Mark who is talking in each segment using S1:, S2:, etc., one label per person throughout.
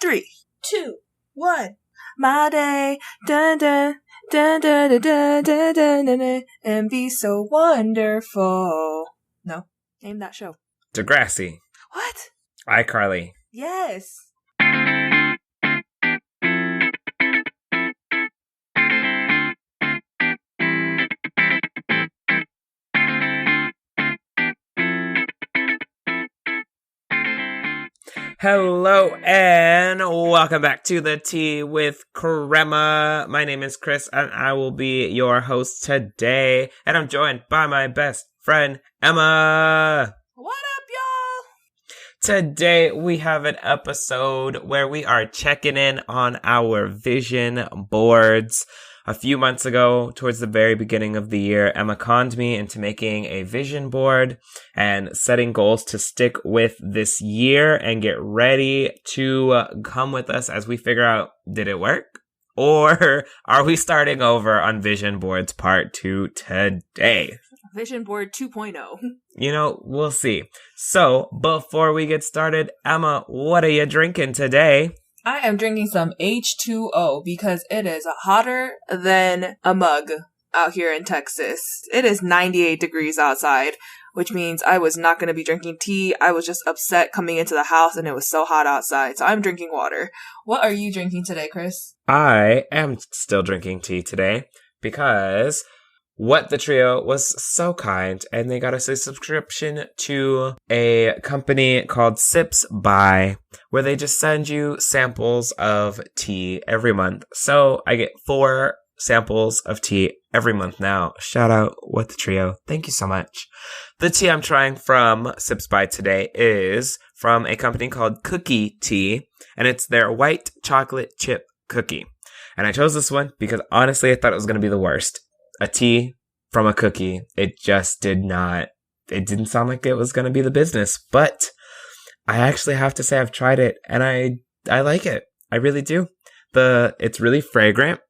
S1: 3, 2, 1. My day, dun dun dun dun dun dun dun dun dun, dun and be so wonderful. No, name that show.
S2: Degrassi.
S1: What?
S2: iCarly.
S1: Yes.
S2: Hello and welcome back to the Tea with Crema. My name is Kris and I will be your host today. And I'm joined by my best friend, Emma.
S1: What up, y'all?
S2: Today we have an episode where we are checking in on our vision boards. A few months ago, towards the very beginning of the year, Emma conned me into making a vision board and setting goals to stick with this year and get ready to come with us as we figure out, did it work? Or are we starting over on vision boards part 2 today?
S1: Vision board 2.0.
S2: You know, we'll see. So, before we get started, Emma, what are you drinking today?
S1: I am drinking some H2O because it is hotter than a mug out here in Texas. It is 98 degrees outside, which means I was not going to be drinking tea. I was just upset coming into the house and it was so hot outside. So I'm drinking water. What are you drinking today, Kris?
S2: I am still drinking tea today because What the Trio was so kind and they got us a subscription to a company called Sips By, where they just send you samples of tea every month. So I get 4 samples of tea every month now. Shout out What the Trio. Thank you so much. The tea I'm trying from Sips By today is from a company called Cookie Tea, and it's their white chocolate chip cookie. And I chose this one because honestly I thought it was going to be the worst. A tea from a cookie. It didn't sound like it was going to be the business, but I actually have to say I've tried it and I like it. I really do. It's really fragrant.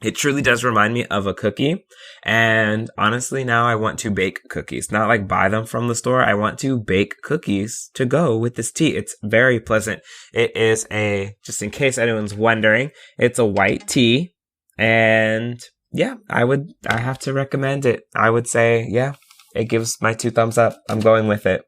S2: It truly does remind me of a cookie. And honestly, now I want to bake cookies, not like buy them from the store. I want to bake cookies to go with this tea. It's very pleasant. It is just in case anyone's wondering, it's a white tea and yeah, I have to recommend it. I would say, yeah, it gives my 2 thumbs up. I'm going with it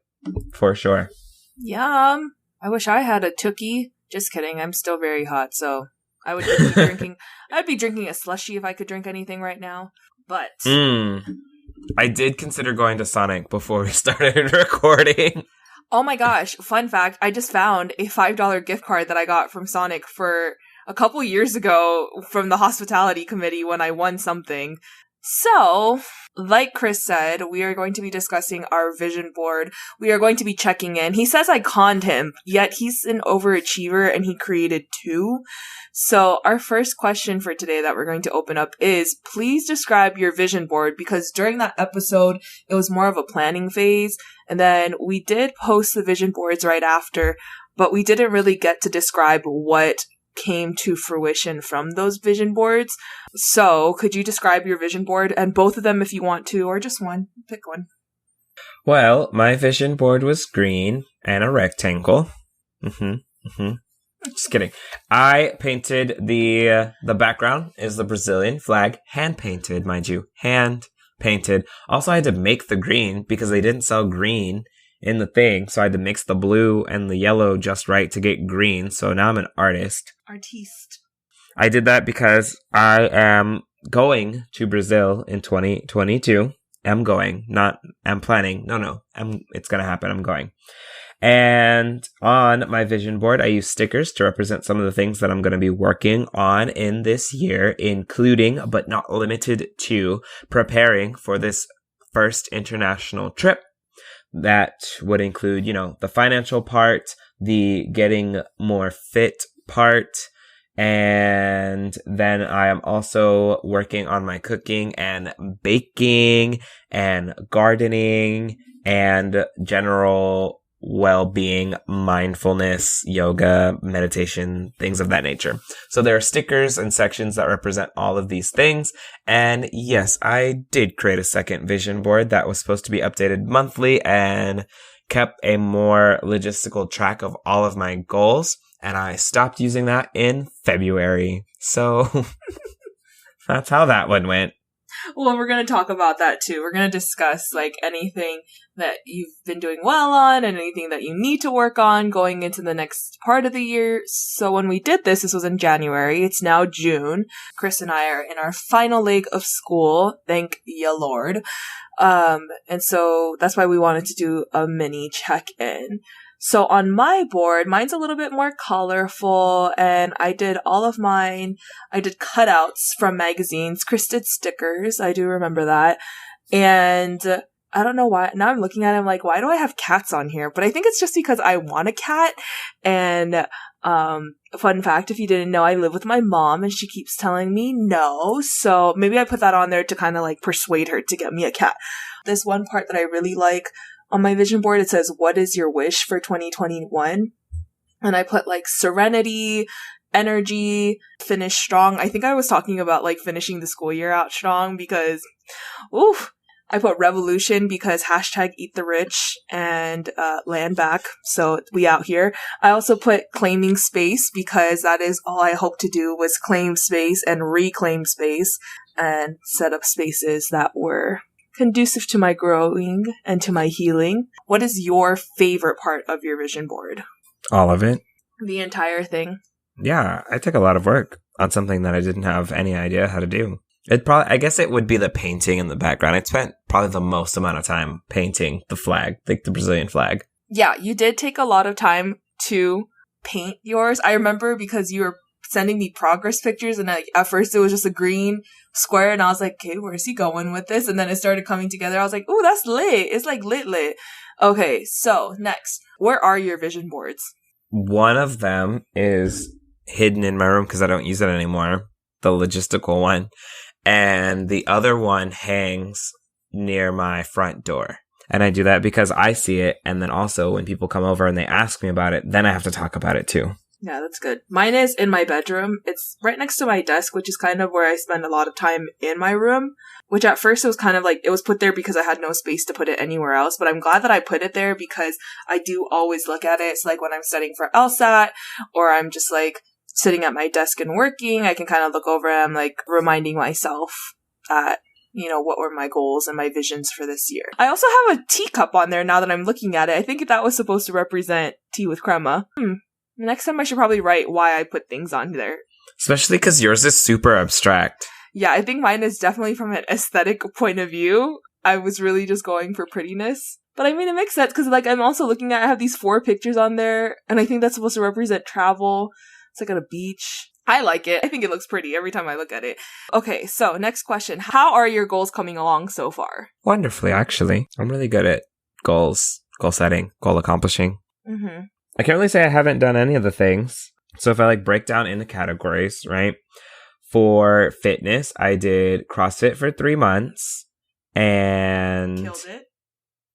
S2: for sure.
S1: Yum. I wish I had a Tookie. Just kidding. I'm still very hot, so I would be drinking. I'd be drinking a slushie if I could drink anything right now. But
S2: I did consider going to Sonic before we started recording.
S1: Oh my gosh! Fun fact: I just found a $5 gift card that I got from Sonic for a couple years ago from the hospitality committee when I won something. So, like Kris said, we are going to be discussing our vision board. We are going to be checking in. He says I conned him, yet he's an overachiever and he created 2. So, our first question for today that we're going to open up is, please describe your vision board, because during that episode, it was more of a planning phase. And then we did post the vision boards right after, but we didn't really get to describe what came to fruition from those vision boards. So, could you describe your vision board, and both of them if you want to, or just one? Pick one.
S2: Well, my vision board was green and a rectangle. Just kidding. I painted the background is the Brazilian flag, hand painted, mind you, hand painted. Also, I had to make the green because they didn't sell green in the thing, so I had to mix the blue and the yellow just right to get green. So now I'm an artist.
S1: Artiste.
S2: I did that because I am going to Brazil in 2022. I'm planning. No. It's going to happen. I'm going. And on my vision board, I use stickers to represent some of the things that I'm going to be working on in this year, including, but not limited to, preparing for this first international trip. That would include, the financial part, the getting more fit part, and then I am also working on my cooking and baking and gardening and general well-being, mindfulness, yoga, meditation, things of that nature. So there are stickers and sections that represent all of these things. And yes, I did create a second vision board that was supposed to be updated monthly and kept a more logistical track of all of my goals. and I stopped using that in February. So that's how that one went.
S1: Well, we're going to talk about that too. We're going to discuss like anything that you've been doing well on and anything that you need to work on going into the next part of the year. So when we did this was in January. It's now June. Kris and I are in our final leg of school. Thank ya Lord. And so that's why we wanted to do a mini check-in. So on my board, mine's a little bit more colorful, and I did all of mine. I did cutouts from magazines. Kris did stickers. I do remember that. And I don't know why. Now I'm looking at it, I'm like, why do I have cats on here? But I think it's just because I want a cat. And fun fact, if you didn't know, I live with my mom, and she keeps telling me no. So maybe I put that on there to kind of like persuade her to get me a cat. This one part that I really like on my vision board, it says, what is your wish for 2021? And I put like serenity, energy, finish strong. I think I was talking about like finishing the school year out strong because, oof. I put revolution because hashtag eat the rich and land back. So we out here. I also put claiming space because that is all I hope to do was claim space and reclaim space and set up spaces that were conducive to my growing and to my healing. What is your favorite part of your vision board?
S2: All of it.
S1: The entire thing?
S2: Yeah, I took a lot of work on something that I didn't have any idea how to do. I guess it would be the painting in the background. I spent probably the most amount of time painting the flag, like the Brazilian flag. Yeah,
S1: you did take a lot of time to paint yours. I remember because you were sending me progress pictures, and at first it was just a green square, and I was like, okay, where's he going with this? And then it started coming together. I was like, oh, that's lit. It's like lit. Okay, so next, where are your vision boards?
S2: One of them is hidden in my room because I don't use it anymore, the logistical one. And the other one hangs near my front door. And I do that because I see it. And then also when people come over and they ask me about it, then I have to talk about it too.
S1: Yeah, that's good. Mine is in my bedroom. It's right next to my desk, which is kind of where I spend a lot of time in my room. Which at first it was kind of like, it was put there because I had no space to put it anywhere else. But I'm glad that I put it there because I do always look at it. It's like when I'm studying for LSAT or I'm just like sitting at my desk and working, I can kind of look over and I'm like reminding myself that, you know, what were my goals and my visions for this year. I also have a teacup on there now that I'm looking at it. I think that was supposed to represent tea with crema. Next time I should probably write why I put things on there.
S2: Especially because yours is super abstract.
S1: Yeah, I think mine is definitely from an aesthetic point of view. I was really just going for prettiness. But I mean, it makes sense because like I'm also looking at, I have these 4 pictures on there and I think that's supposed to represent travel. It's like at a beach. I like it. I think it looks pretty every time I look at it. Okay, so next question. How are your goals coming along so far?
S2: Wonderfully, actually. I'm really good at goals, goal setting, goal accomplishing.
S1: Mm-hmm.
S2: I can't really say I haven't done any of the things. So if I like break down into categories, right? For fitness, I did CrossFit for 3 months and
S1: killed it.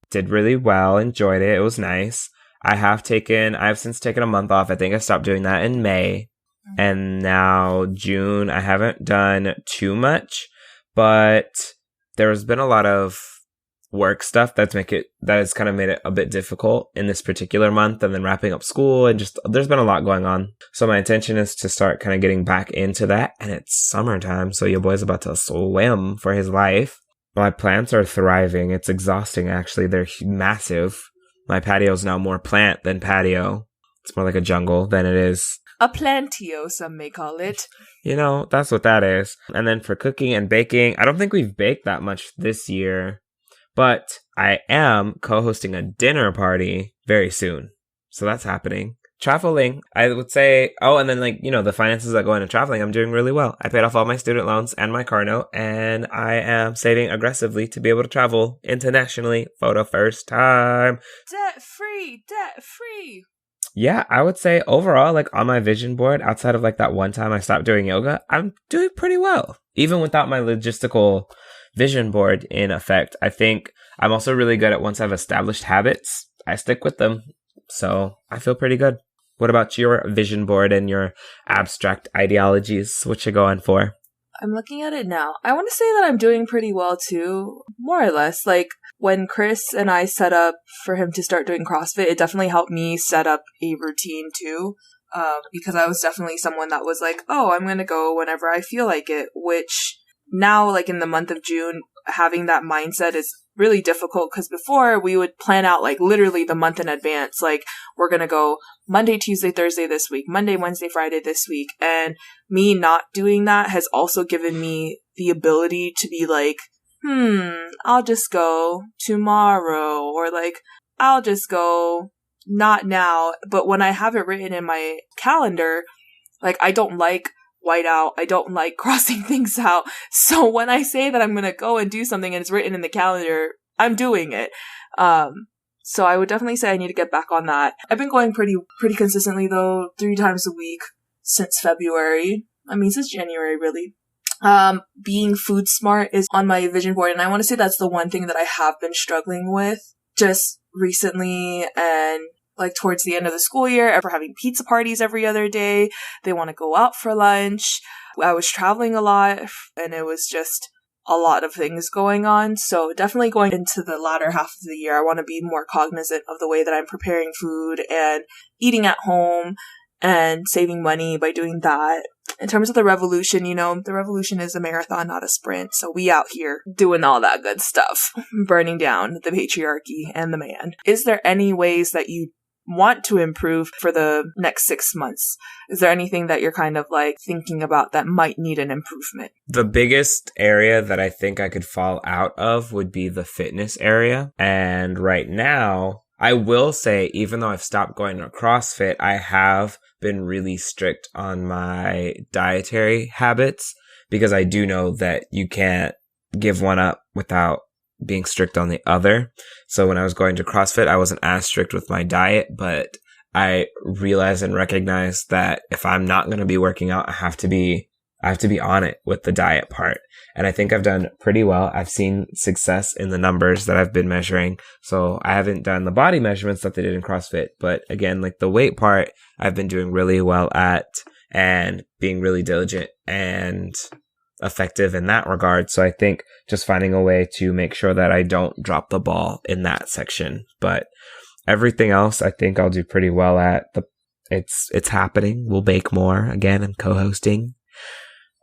S2: Did really well, enjoyed it. It was nice. I have since taken a month off. I think I stopped doing that in May. Mm-hmm. And now June, I haven't done too much, but there's been a lot of work stuff that has kind of made it a bit difficult in this particular month, and then wrapping up school, and just there's been a lot going on. So my intention is to start kind of getting back into that, and it's summertime, so your boy's about to swim for his life. My plants are thriving. It's exhausting, actually. They're massive. My patio is now more plant than patio. It's more like a jungle than it is
S1: a plantio, some may call it.
S2: You know, that's what that is. And then for cooking and baking, I don't think we've baked that much this year. But I am co-hosting a dinner party very soon. So that's happening. Traveling, I would say, and then like, you know, the finances that go into traveling, I'm doing really well. I paid off all my student loans and my car note, and I am saving aggressively to be able to travel internationally for the first time.
S1: Debt free.
S2: Yeah, I would say overall, like on my vision board, outside of like that one time I stopped doing yoga, I'm doing pretty well. Even without my logistical vision board in effect. I think I'm also really good at once I've established habits, I stick with them. So I feel pretty good. What about your vision board and your abstract ideologies? What you going for?
S1: I'm looking at it now. I want to say that I'm doing pretty well too, more or less. Like when Kris and I set up for him to start doing CrossFit, it definitely helped me set up a routine too. because I was definitely someone that was like, oh, I'm going to go whenever I feel like it, which now, like in the month of June, having that mindset is really difficult because before we would plan out like literally the month in advance. Like we're going to go Monday, Tuesday, Thursday this week, Monday, Wednesday, Friday this week. And me not doing that has also given me the ability to be like, I'll just go tomorrow, or like, I'll just go not now. But when I have it written in my calendar, like I don't like whiteout. I don't like crossing things out. So when I say that I'm going to go and do something and it's written in the calendar, I'm doing it. So I would definitely say I need to get back on that. I've been going pretty consistently though, 3 times a week since February. I mean, since January, really. Being food smart is on my vision board. And I want to say that's the one thing that I have been struggling with just recently, and like towards the end of the school year, we're having pizza parties every other day. They want to go out for lunch. I was traveling a lot and it was just a lot of things going on. So definitely going into the latter half of the year, I want to be more cognizant of the way that I'm preparing food and eating at home and saving money by doing that. In terms of the revolution, the revolution is a marathon, not a sprint. So we out here doing all that good stuff, burning down the patriarchy and the man. Is there any ways that you want to improve for the next 6 months? Is there anything that you're kind of like thinking about that might need an improvement?
S2: The biggest area that I think I could fall out of would be the fitness area. And right now, I will say, even though I've stopped going to CrossFit, I have been really strict on my dietary habits, because I do know that you can't give one up without being strict on the other. So when I was going to CrossFit, I wasn't as strict with my diet, but I realized and recognized that if I'm not going to be working out, I have to be on it with the diet part. And I think I've done pretty well. I've seen success in the numbers that I've been measuring. So I haven't done the body measurements that they did in CrossFit, but again, like the weight part, I've been doing really well at and being really diligent and effective in that regard. So I think just finding a way to make sure that I don't drop the ball in that section. But everything else, I think I'll do pretty well at. It's happening. We'll bake more. Again, I'm co-hosting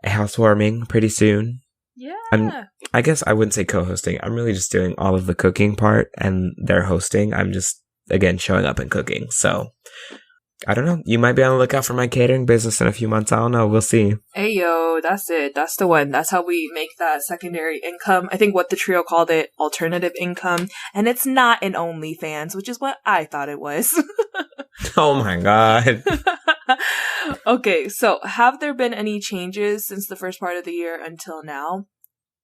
S2: a housewarming pretty soon.
S1: Yeah.
S2: I guess I wouldn't say co-hosting. I'm really just doing all of the cooking part and they're hosting. I'm just, again, showing up and cooking. So I don't know. You might be on the lookout for my catering business in a few months. I don't know. We'll see.
S1: Hey, yo, that's it. That's the one. That's how we make that secondary income. I think what the trio called it, alternative income. And it's not an OnlyFans, which is what I thought it was.
S2: Oh my God.
S1: Okay, so have there been any changes since the first part of the year until now?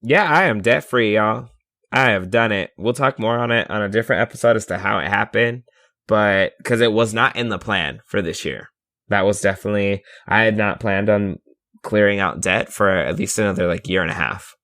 S2: Yeah, I am debt free, y'all. I have done it. We'll talk more on it on a different episode as to how it happened. But because it was not in the plan for this year. That was definitely, I had not planned on clearing out debt for at least another year and a half.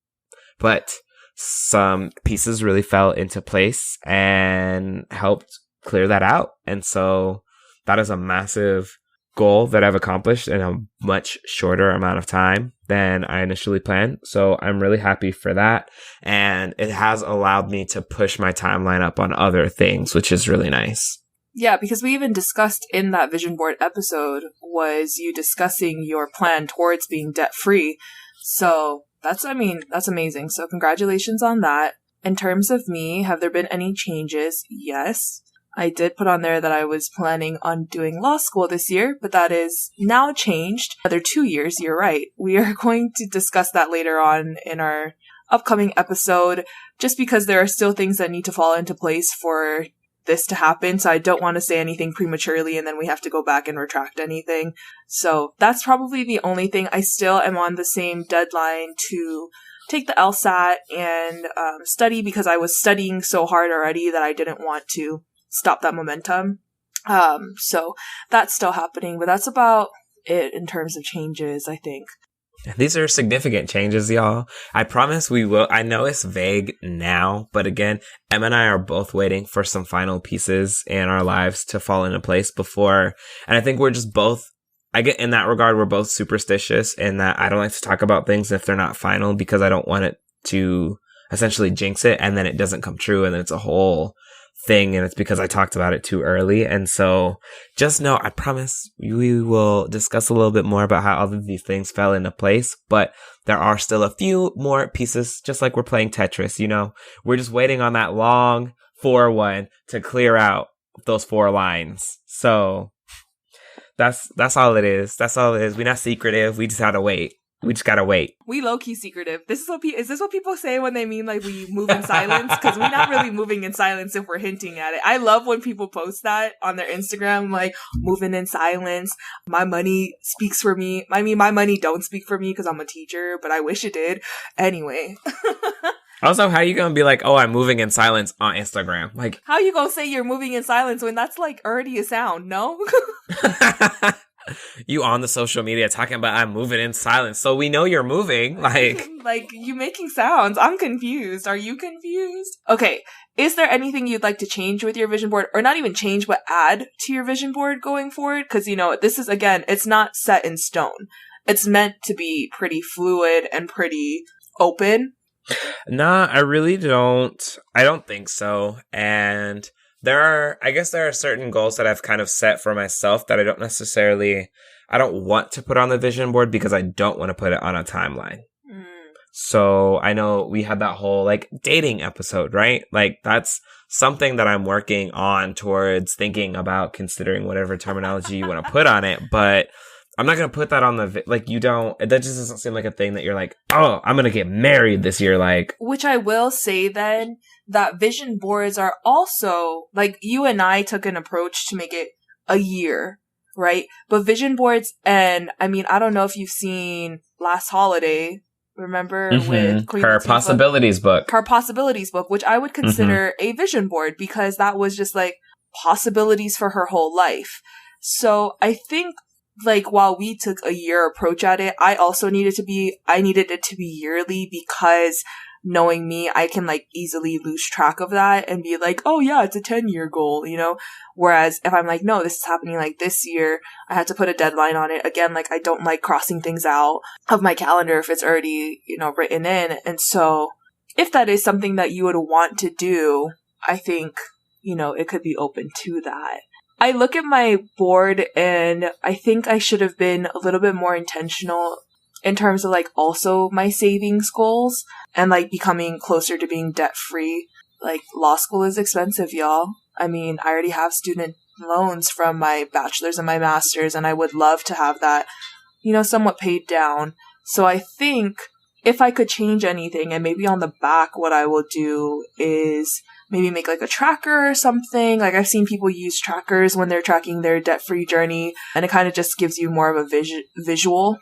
S2: But some pieces really fell into place and helped clear that out. And so that is a massive goal that I've accomplished in a much shorter amount of time than I initially planned. So I'm really happy for that. And it has allowed me to push my timeline up on other things, which is really nice.
S1: Yeah, because we even discussed in that vision board episode was you discussing your plan towards being debt free. So that's amazing. So congratulations on that. In terms of me, have there been any changes? Yes. I did put on there that I was planning on doing law school this year, but that is now changed. Another 2 years, you're right. We are going to discuss that later on in our upcoming episode, just because there are still things that need to fall into place for this to happen. So I don't want to say anything prematurely and then we have to go back and retract anything. So that's probably the only thing. I still am on the same deadline to take the LSAT and study, because I was studying so hard already that I didn't want to stop that momentum. So that's still happening, but that's about it in terms of changes, I think.
S2: These are significant changes, y'all. I promise we will. I know it's vague now, but again, Emma and I are both waiting for some final pieces in our lives to fall into place before. And I think we're just both, I get in that regard, we're both superstitious in that I don't like to talk about things if they're not final, because I don't want it to essentially jinx it and then it doesn't come true and then it's a whole thing, and it's because I talked about it too early. And so just know, I promise we will discuss a little bit more about how all of these things fell into place, but there are still a few more pieces, just like we're playing Tetris, you know? We're just waiting on that long 4-1 to clear out those 4 lines. So that's all it is. That's all it is. We're not secretive. We just gotta wait.
S1: We low-key secretive. Is this what people say when they mean like we move in silence? Because we're not really moving in silence if we're hinting at it. I love when people post that on their Instagram, like, moving in silence. My money speaks for me. I mean, my money don't speak for me because I'm a teacher, but I wish it did. Anyway.
S2: Also, how are you gonna be like, oh, I'm moving in silence on Instagram? Like,
S1: how you gonna say you're moving in silence when that's like already a sound? No.
S2: You on the social media talking about I'm moving in silence, so we know you're moving.
S1: Like you making sounds. I'm confused. Are you confused? Okay. Is there anything you'd like to change with your vision board, or not even change, but add to your vision board going forward? Because, you know, this is, again, it's not set in stone. It's meant to be pretty fluid and pretty open.
S2: Nah, I really don't. I don't think so. And I guess there are certain goals that I've kind of set for myself that I don't want to put on the vision board because I don't want to put it on a timeline. So I know we had that whole like dating episode, right? Like that's something that I'm working on towards thinking about, considering whatever terminology you want to put on it. But I'm not going to put that on that just doesn't seem like a thing that you're like, oh, I'm going to get married this year. Like,
S1: which I will say then that vision boards are also like, you and I took an approach to make it a year, right? But vision boards, and I mean, I don't know if you've seen Last Holiday, remember, with Queen
S2: her Possibilities book.
S1: Her Possibilities book, which I would consider a vision board because that was just like possibilities for her whole life. So I think, like, while we took a year approach at it, I needed it to be yearly because knowing me, I can like easily lose track of that and be like, oh yeah, it's a 10-year goal, you know? Whereas if I'm like, no, this is happening like this year, I had to put a deadline on it. Again, like I don't like crossing things out of my calendar if it's already, you know, written in. And so if that is something that you would want to do, I think, you know, it could be open to that. I look at my board and I think I should have been a little bit more intentional in terms of like also my savings goals and like becoming closer to being debt free. Like law school is expensive, y'all. I mean, I already have student loans from my bachelor's and my master's, and I would love to have that, you know, somewhat paid down. So I think if I could change anything, and maybe on the back, what I will do is maybe make like a tracker or something. Like I've seen people use trackers when they're tracking their debt-free journey, and it kind of just gives you more of a visual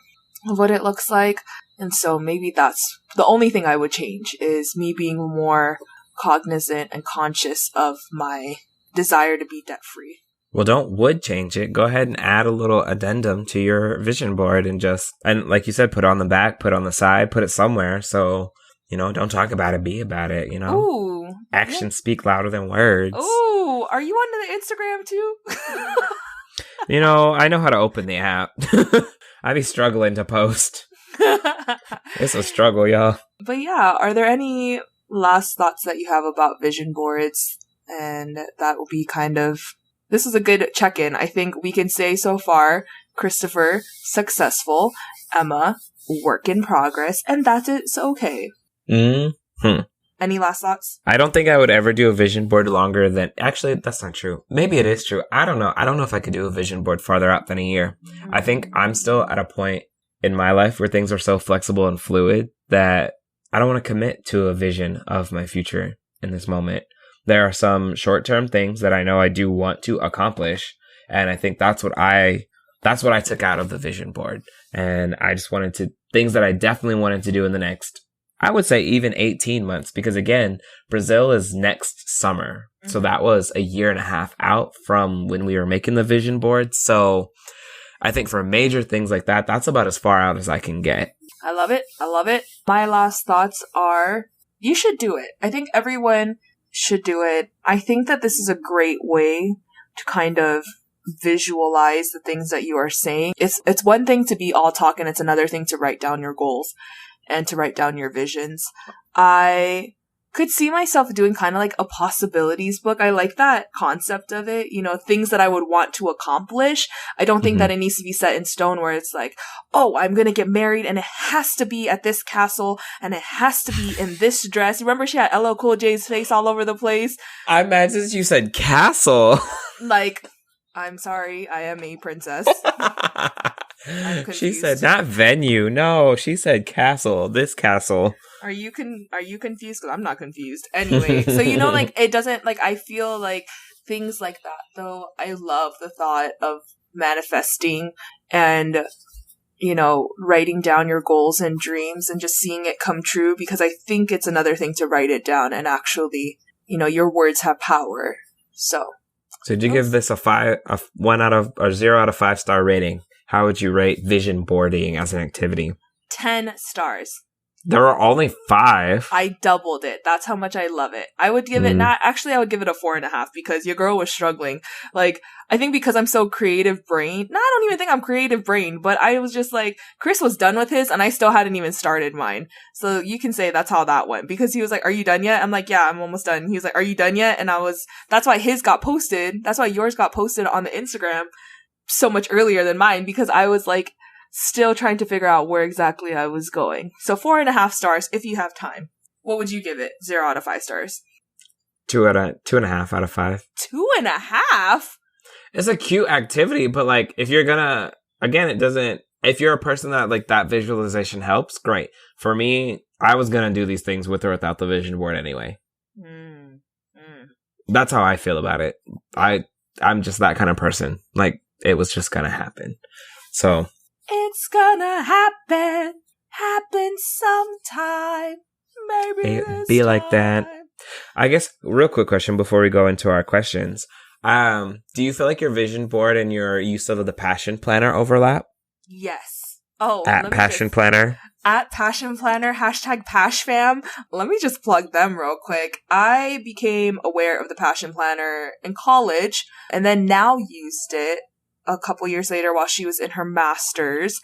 S1: of what it looks like. And so maybe that's the only thing I would change, is me being more cognizant and conscious of my desire to be debt-free.
S2: Well, would change it. Go ahead and add a little addendum to your vision board and like you said, put it on the back, put it on the side, put it somewhere. So, you know, don't talk about it, be about it, you know?
S1: Ooh.
S2: Actions speak louder than words.
S1: Ooh, are you on the Instagram too?
S2: You know, I know how to open the app. I be struggling to post. It's a struggle, y'all.
S1: But yeah, are there any last thoughts that you have about vision boards? And that will be this is a good check-in. I think we can say so far, Christopher, successful, Emma, work in progress, and that is okay. Any last thoughts?
S2: I don't think I would ever do a vision board longer than... Actually, that's not true. Maybe it is true. I don't know. I don't know if I could do a vision board farther out than a year. I think I'm still at a point in my life where things are so flexible and fluid that I don't want to commit to a vision of my future in this moment. There are some short-term things that I know I do want to accomplish, and I think that's what I took out of the vision board. And I just things that I definitely wanted to do in the next, I would say even 18 months, because again, Brazil is next summer. Mm-hmm. So that was a year and a half out from when we were making the vision board. So I think for major things like that, that's about as far out as I can get.
S1: I love it. I love it. My last thoughts are, you should do it. I think everyone should do it. I think that this is a great way to kind of visualize the things that you are saying. It's one thing to be all talk, and it's another thing to write down your goals and to write down your visions. I could see myself doing kind of like a possibilities book. I like that concept of it, things that I would want to accomplish. I don't think that it needs to be set in stone where it's like, oh, I'm going to get married and it has to be at this castle and it has to be in this dress. You remember she had LL Cool J's face all over the place?
S2: I imagine you said castle.
S1: Like, I'm sorry, I am a princess.
S2: She said not venue. No, she said castle. This castle.
S1: Are you confused? Because I'm not confused. Anyway, so like it doesn't like I feel like things like that though. I love the thought of manifesting and writing down your goals and dreams and just seeing it come true, because I think it's another thing to write it down and actually, your words have power. So
S2: did you give this a 0 out of 5 star rating? How would you rate vision boarding as an activity?
S1: 10 stars.
S2: There are only 5.
S1: I doubled it. That's how much I love it. I would give it I would give it a 4.5 because your girl was struggling. Like, I think because I'm so creative brain. No, I don't even think I'm creative brain, but I was just like, Kris was done with his and I still hadn't even started mine. So you can say that's how that went, because he was like, are you done yet? I'm like, yeah, I'm almost done. He was like, are you done yet? And that's why his got posted. That's why yours got posted on the Instagram so much earlier than mine, because I was like, still trying to figure out where exactly I was going. So 4.5 stars if you have time. What would you give it? 0 out of 5 stars.
S2: 2.5 out of 5.
S1: 2.5?
S2: It's a cute activity, but like if you're gonna, again, it doesn't. If you're a person that like that visualization helps, great. For me, I was gonna do these things with or without the vision board anyway. That's how I feel about it. I'm just that kind of person. Like it was just gonna happen. So.
S1: It's gonna happen sometime, maybe
S2: it be like that. I guess, real quick question before we go into our questions. Do you feel like your vision board and your use of the passion planner overlap?
S1: Yes. Oh,
S2: at Passion Planner.
S1: At Passion Planner, #PashFam. Let me just plug them real quick. I became aware of the Passion Planner in college and then now used it a couple years later while she was in her master's.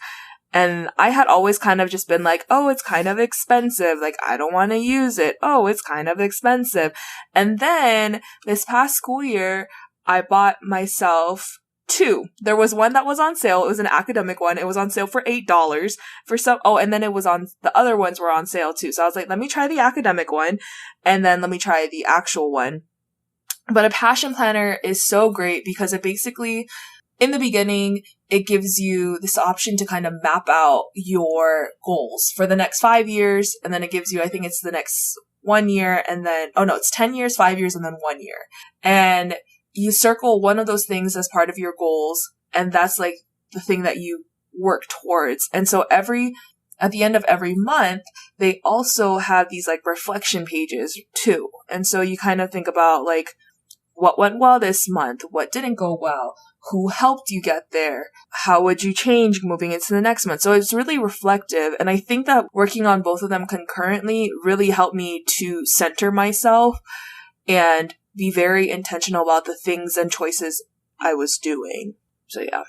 S1: And I had always kind of just been like, oh, it's kind of expensive. Like, I don't want to use it. Oh, it's kind of expensive. And then this past school year, I bought myself 2. There was one that was on sale. It was an academic one. It was on sale for $8 for some. Oh, and then the other ones were on sale too. So I was like, let me try the academic one and then let me try the actual one. But a passion planner is so great because it basically, in the beginning, it gives you this option to kind of map out your goals for the next 5 years. And then it gives you, I think it's the next 1 year and then, it's 10 years, 5 years, and then 1 year. And you circle one of those things as part of your goals. And that's like the thing that you work towards. And so at the end of every month, they also have these like reflection pages too. And so you kind of think about like, what went well this month? What didn't go well? Who helped you get there? How would you change moving into the next month? So it's really reflective. And I think that working on both of them concurrently really helped me to center myself and be very intentional about the things and choices I was doing. So yeah.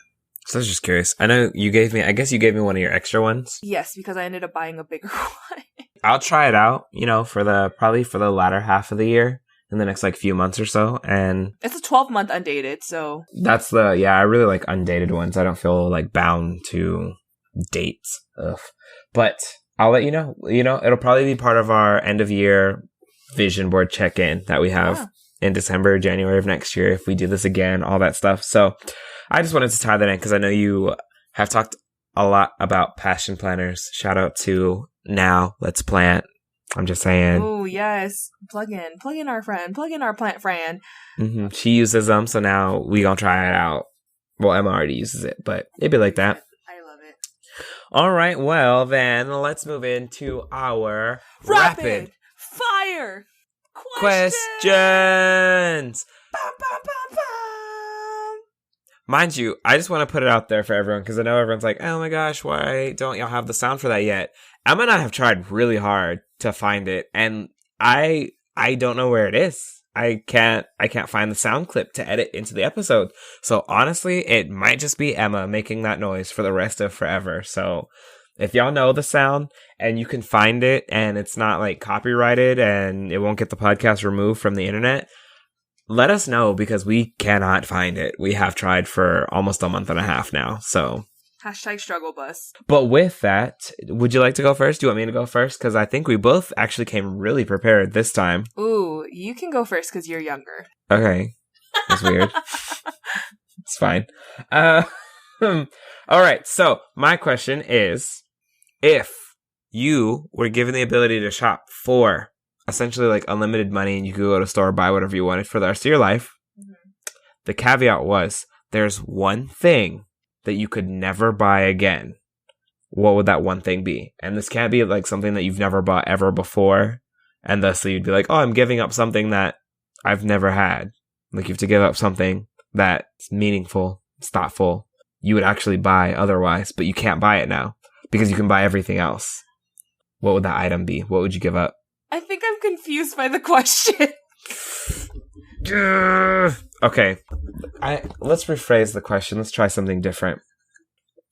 S2: So I was just curious. I know you gave me one of your extra ones.
S1: Yes, because I ended up buying a bigger one.
S2: I'll try it out, probably for the latter half of the year. In the next few months or so, and
S1: it's a 12-month undated, so
S2: that's I really like undated ones. I don't feel bound to dates. Ugh. But I'll let you know. It'll probably be part of our end of year vision board check-in that we have in December, January of next year if we do this again, all that stuff. So I just wanted to tie that in because I know you have talked a lot about passion planners. Shout out to Now Let's Plant. I'm just saying.
S1: Oh, yes. Plug in our friend. Plug in our plant friend.
S2: Mm-hmm. She uses them, so now we gonna try it out. Well, Emma already uses it, but it'd be like that.
S1: I love it.
S2: All right, well, then let's move into our rapid
S1: fire
S2: questions.
S1: Bum, bum, bum, bum.
S2: Mind you, I just want to put it out there for everyone because I know everyone's like, oh my gosh, why don't y'all have the sound for that yet? Emma and I have tried really hard to find it, and I don't know where it is. I can't find the sound clip to edit into the episode. So honestly, it might just be Emma making that noise for the rest of forever. So If y'all know the sound and you can find it and it's not like copyrighted and it won't get the podcast removed from the internet, let us know because we cannot find it. We have tried for almost a month and a half now. So
S1: #struggle bus.
S2: But with that, would you like to go first? Do you want me to go first? Because I think we both actually came really prepared this time.
S1: Ooh, you can go first because you're younger.
S2: Okay. That's weird. It's fine. All right. So my question is, if you were given the ability to shop for essentially like unlimited money and you could go to a store, buy whatever you wanted for the rest of your life, the caveat was there's one thing that you could never buy again. What would that one thing be? And this can't be like something that you've never bought ever before. And thusly you'd be like, oh, I'm giving up something that I've never had. Like you have to give up something that's meaningful, it's thoughtful, you would actually buy otherwise, but you can't buy it now because you can buy everything else. What would that item be? What would you give up?
S1: I think I'm confused by the question.
S2: Okay. Let's rephrase the question. Let's try something different.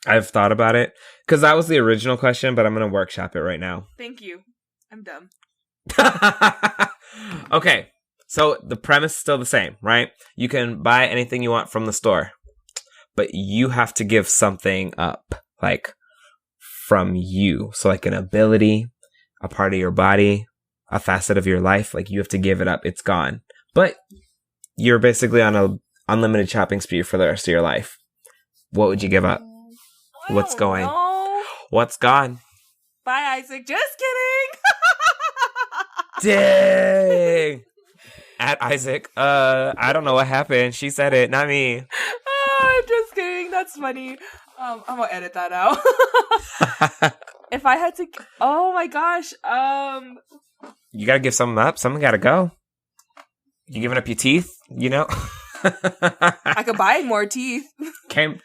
S2: I've thought about it because that was the original question, but I'm going to workshop it right now.
S1: Thank you. I'm dumb.
S2: Okay. So the premise is still the same, right? You can buy anything you want from the store, but you have to give something up, like from you. So like an ability, a part of your body, a facet of your life, like you have to give it up. It's gone. But you're basically on a unlimited shopping spree for the rest of your life. What would you give up? What's going? What's gone?
S1: Bye, Isaac. Just kidding.
S2: Dang. At Isaac. I don't know what happened. She said it, not me.
S1: Just kidding. That's funny. I'm gonna edit that out. If I had to, oh my gosh.
S2: You gotta give something up. Something gotta go. You giving up your teeth? You know.
S1: I could buy more teeth.
S2: I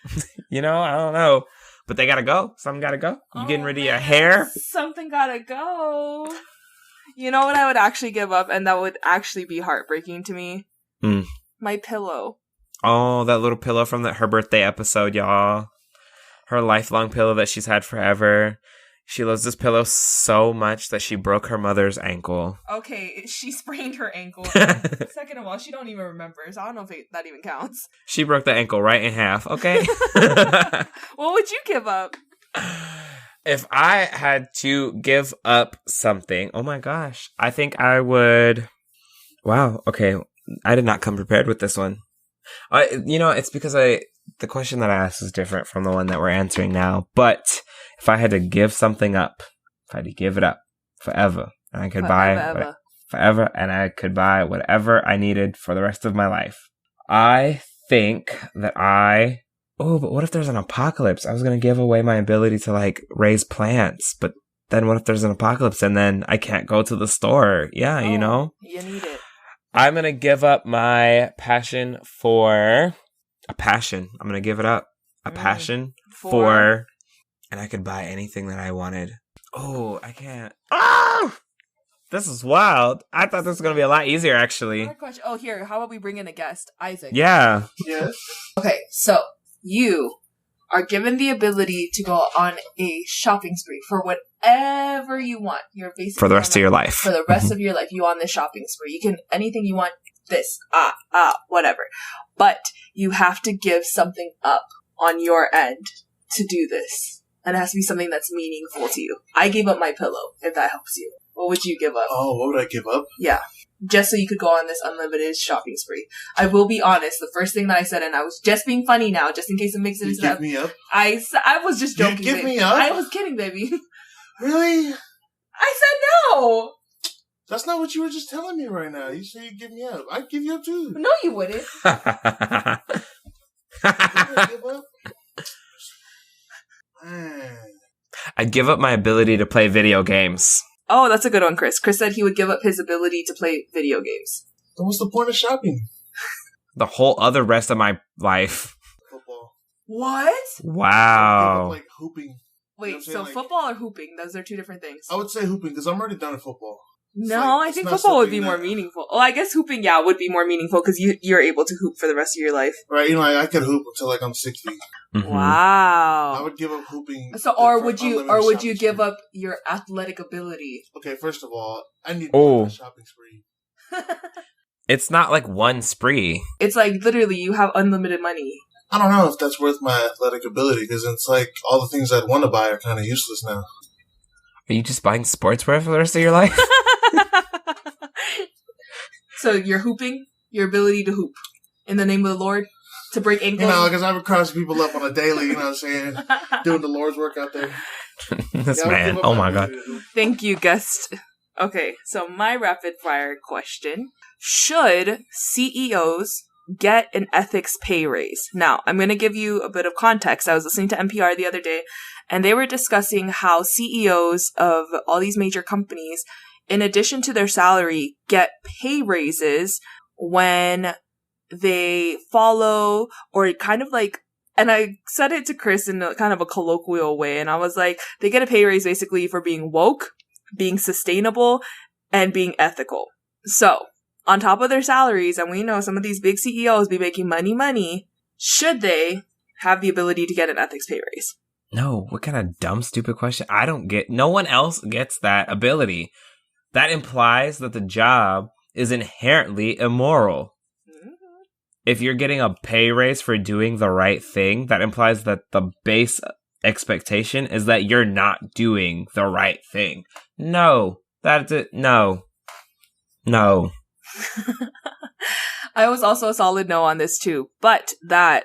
S2: don't know. But they gotta go. Something gotta go. You getting rid of your hair?
S1: Something gotta go. You know what I would actually give up, and that would actually be heartbreaking to me? My pillow.
S2: Oh, that little pillow from her birthday episode, y'all. Her lifelong pillow that she's had forever. She loves this pillow so much that she broke her mother's ankle.
S1: Okay, she sprained her ankle. Second of all, she don't even remember, so I don't know if that even counts.
S2: She broke the ankle right in half, okay?
S1: What would you give up?
S2: If I had to give up something, oh my gosh, I think I would... Wow, okay, I did not come prepared with this one. It's because the question that I asked is different from the one that we're answering now, but if I had to give something up, if I had to give it up forever, and I could buy forever, and I could buy whatever I needed for the rest of my life, I think that but what if there's an apocalypse? I was going to give away my ability to like raise plants, but then what if there's an apocalypse and then I can't go to the store? Yeah,
S1: You need it.
S2: I'm going to give up my passion for a passion. I'm going to give it up. A passion for, and I could buy anything that I wanted. Oh, I can't. Oh! This is wild. I thought this was going to be a lot easier, actually.
S1: Oh, here. How about we bring in a guest? Isaac.
S2: Yeah.
S3: Yes.
S1: Okay, so you are given the ability to go on a shopping spree for whatever you want. You're basically
S2: for the rest of your life.
S1: For the rest of your life, you on this shopping spree. You can anything you want. This, whatever. But you have to give something up on your end to do this, and it has to be something that's meaningful to you. I gave up my pillow. If that helps you, what would you give up?
S3: Oh, what would I give up?
S1: Yeah. Just so you could go on this unlimited shopping spree. I will be honest, the first thing that I said, and I was just being funny now, just in case it makes it into that.
S3: Give me up?
S1: I was just joking.
S3: You give me up?
S1: I was kidding, baby.
S3: Really?
S1: I said no!
S3: That's not what you were just telling me right now. You say you give me up. I'd give you up too.
S1: No, you wouldn't.
S3: Give up? Man.
S2: I'd give up my ability to play video games.
S1: Oh, that's a good one, Chris. Chris said he would give up his ability to play video games.
S3: Then what's the point of shopping?
S2: The whole other rest of my life.
S3: Football.
S1: What?
S2: Wow.
S3: Like hooping.
S1: Wait,
S3: You know
S1: so
S3: like,
S1: football or hooping? Those are two different things.
S3: I would say hooping because I'm already done at football.
S1: No, I think football would be more meaningful. Well, I guess hooping, would be more meaningful because you're able to hoop for the rest of your life.
S3: Right, I could hoop until like I'm 60.
S2: Mm-hmm.
S1: Wow.
S3: I would give up hooping.
S1: So, or would you give up your athletic ability?
S3: Okay, first of all, I need a shopping spree.
S2: It's not like one spree.
S1: It's like literally you have unlimited money.
S3: I don't know if that's worth my athletic ability because it's like all the things I'd want to buy are kind of useless now.
S2: Are you just buying sportswear for the rest of your life?
S1: So you're hooping, your ability to hoop in the name of the Lord to break ankles.
S3: Because I would cross people up on a daily, you know what I'm saying? Doing the Lord's work out there.
S2: This man. Oh my God.
S1: Thank you, guest. Okay, so my rapid fire question. Should CEOs get an ethics pay raise? Now, I'm going to give you a bit of context. I was listening to NPR the other day, and they were discussing how CEOs of all these major companies, in addition to their salary, get pay raises when they follow or kind of like, and I said it to Kris in kind of a colloquial way, and I was like, they get a pay raise basically for being woke, being sustainable, and being ethical. So, on top of their salaries, and we know some of these big CEOs be making money, should they have the ability to get an ethics pay raise?
S2: No, what kind of dumb, stupid question? I don't get, no one else gets that ability. That implies that the job is inherently immoral. Mm-hmm. If you're getting a pay raise for doing the right thing, that implies that the base expectation is that you're not doing the right thing. No, that's it. No.
S1: I was also a solid no on this too, but that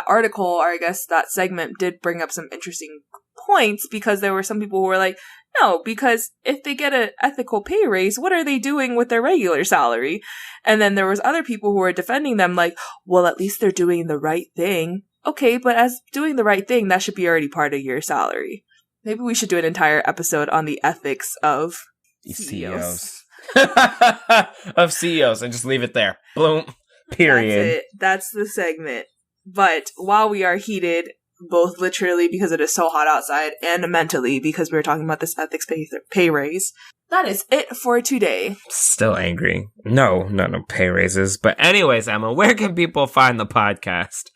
S1: article, or I guess that segment, did bring up some interesting points because there were some people who were like, no, because if they get an ethical pay raise, what are they doing with their regular salary? And then there was other people who were defending them like, well, at least they're doing the right thing. Okay, but as doing the right thing, that should be already part of your salary. Maybe we should do an entire episode on the ethics of CEOs.
S2: Of CEOs, and just leave it there. Boom. Period.
S1: That's it. That's the segment. But while we are heated, both literally because it is so hot outside and mentally because we were talking about this ethics pay raise, that is it for today.
S2: Still angry. No pay raises. But anyways, Emma, where can people find the podcast?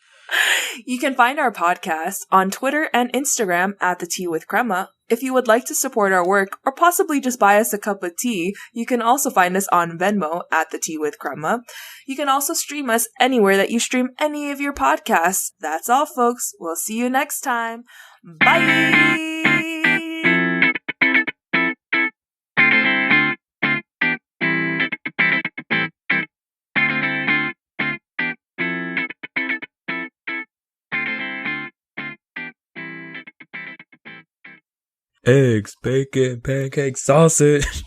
S1: You can find our podcast on Twitter and Instagram at The Tea with Crema. If you would like to support our work or possibly just buy us a cup of tea, you can also find us on Venmo at The Tea with Crema. You can also stream us anywhere that you stream any of your podcasts. That's all, folks. We'll see you next time. Bye!
S2: Eggs, bacon, pancakes, sausage.